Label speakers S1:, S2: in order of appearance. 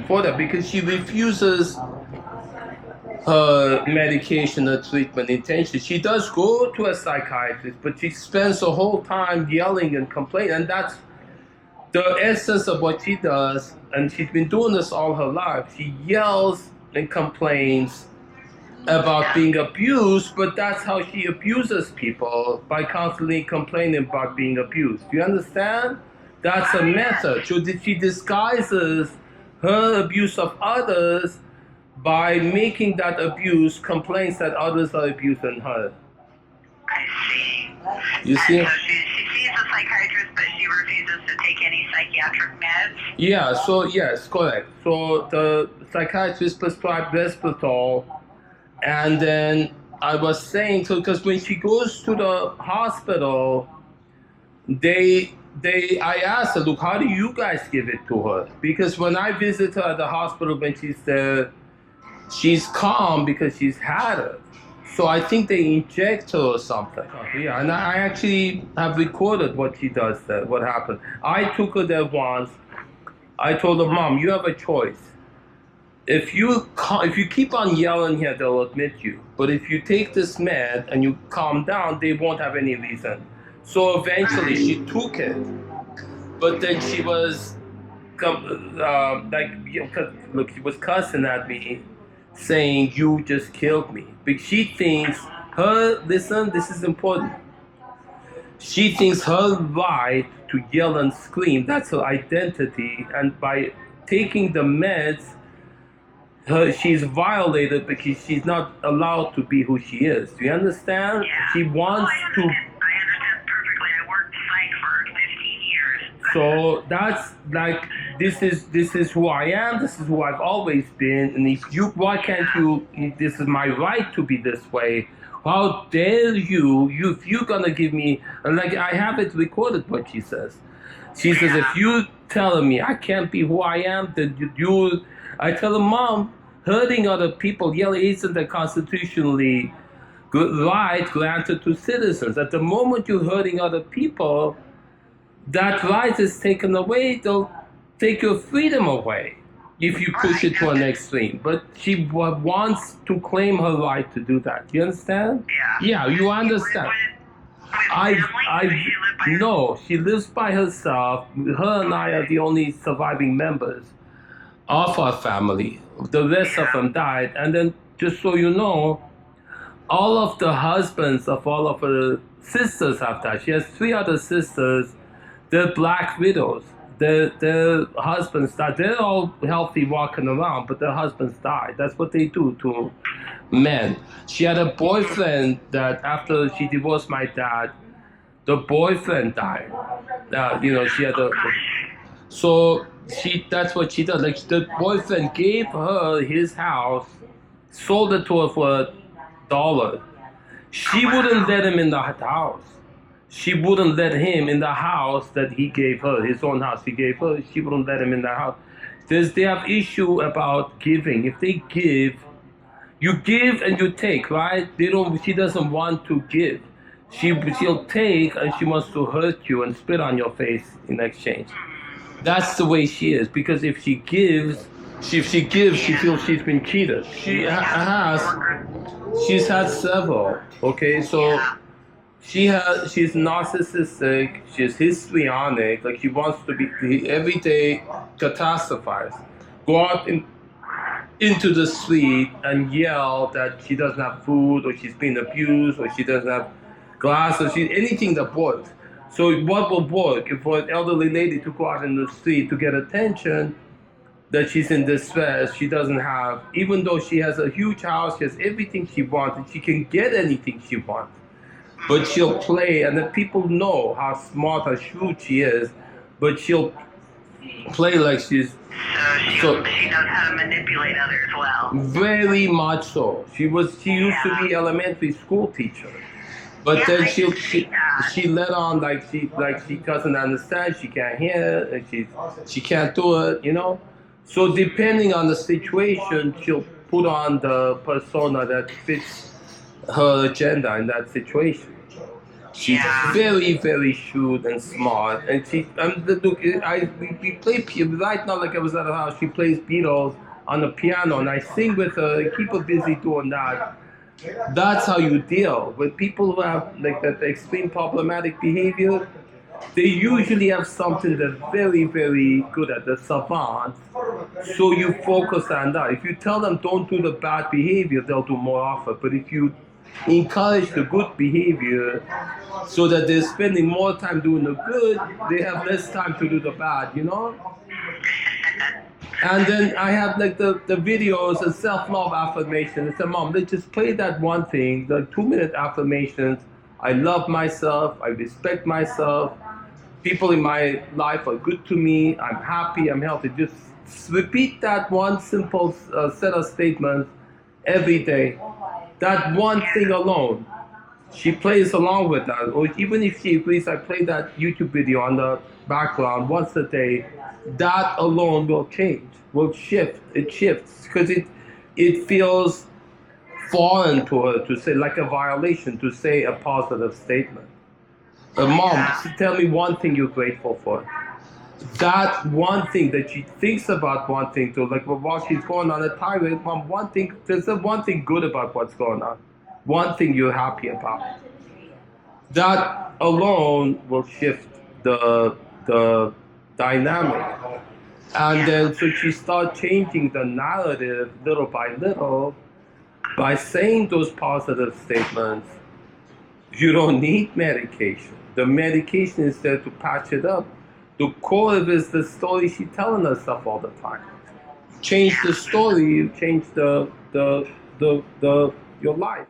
S1: for that because she refuses her medication or treatment intentionally. She does go to a psychiatrist, but she spends the whole time yelling and complaining, and that's the essence of what she does. And she's been doing this all her life. She yells and complains about being abused, but that's how she abuses people, by constantly complaining about being abused. Do you understand? That's a method. So she disguises her abuse of others by making that abuse complaints that others are abusing her.
S2: I see.
S1: You see?
S2: And so she sees a psychiatrist, but she refuses to take any psychiatric meds?
S1: Yeah, so yes, correct. So the psychiatrist prescribed Vespertol, and then I was saying, so because when she goes to the hospital, I asked her, look, how do you guys give it to her? Because when I visit her at the hospital when she's there, she's calm because she's had it. So I think they inject her or something. Yeah, and I actually have recorded what she does there, what happened. I took her there once. I told her, Mom, you have a choice. If you keep on yelling here, they'll admit you. But if you take this med and you calm down, they won't have any reason. So eventually she took it. But then she was look, she was cussing at me, saying, you just killed me. But she thinks listen, this is important. She thinks her right to yell and scream, that's her identity. And by taking the meds, she's violated because she's not allowed to be who she is. Do you understand?
S2: Yeah.
S1: She wants to.
S2: I understand perfectly. I worked psych for 15 years.
S1: So that's like, this is who I am. This is who I've always been. And why can't you? This is my right to be this way. How dare you? If you're gonna give me, like, I have it recorded what she says. She says, if you telling me I can't be who I am, then I tell her, Mom, hurting other people, yelling isn't the constitutionally right granted to citizens. At the moment you're hurting other people, that right is taken away. They'll take your freedom away if you push it to an extreme. But she wants to claim her right to do that. You understand?
S2: Yeah.
S1: Yeah, you understand. No, she lives by herself. Her and I are the only surviving members of our family. The rest of them died. And then, just so you know, all of the husbands of all of her sisters have died. She has 3 other sisters. They're black widows. Their husbands died. They're all healthy walking around, but their husbands died. That's what they do to men. She had a boyfriend that after she divorced my dad, the boyfriend died. She had a. So that's what she does. Like, the boyfriend gave her his house, sold it to her for $1. She wouldn't let him in the house. She wouldn't let him in the house that he gave her, his own house he gave her. She wouldn't let him in the house. They have issue about giving. If they give, you give and you take, right? She doesn't want to give. She'll take, and she wants to hurt you and spit on your face in exchange. That's the way she is, because if she gives, she feels she's been cheated. She's had several, okay? So she's narcissistic, she's histrionic, like she wants to be every day catastrophize. Go out into the street and yell that she doesn't have food, or she's been abused, or she doesn't have glasses, anything that works. So what will work? If for an elderly lady to go out in the street to get attention, that she's in distress, she doesn't have, even though she has a huge house, she has everything she wants, and she can get anything she wants. But she'll play, and then people know how smart or shrewd she is, but she'll play like she's...
S2: So she knows how to manipulate others well.
S1: Very much so. She used to be elementary school teacher. But then she let on like she doesn't understand, she can't hear, and she can't do it, So depending on the situation, she'll put on the persona that fits her agenda in that situation. She's very, very shrewd and smart, and we play right now. Like I was at her house, she plays Beatles on the piano, and I sing with her. I keep her busy doing that. That's how you deal with people who have like that extreme problematic behavior. They usually have something they're very, very good at. They're savants. So you focus on that. If you tell them don't do the bad behavior, they'll do more of it. But if you encourage the good behavior so that they're spending more time doing the good, they have less time to do the bad, you know? And then I have like the videos and self-love affirmations. I said, Mom, let's just play that one thing, the 2-minute affirmations. I love myself, I respect myself, people in my life are good to me, I'm happy, I'm healthy. Just repeat that one simple set of statements every day. That one thing alone. She plays along with that. Or even if she agrees, I play that YouTube video on the background once a day. That alone will change, will shift. It shifts because it feels foreign to her to say, like a violation, to say a positive statement. Mom, tell me one thing you're grateful for. That one thing that she thinks about one thing to, like while she's going on a tirade, Mom, one thing, there's one thing good about what's going on. One thing you're happy about. That alone will shift the dynamic. And then so she starts changing the narrative little by little by saying those positive statements. You don't need medication. The medication is there to patch it up. The core of it is the story she's telling herself all the time. Change the story, you change your life.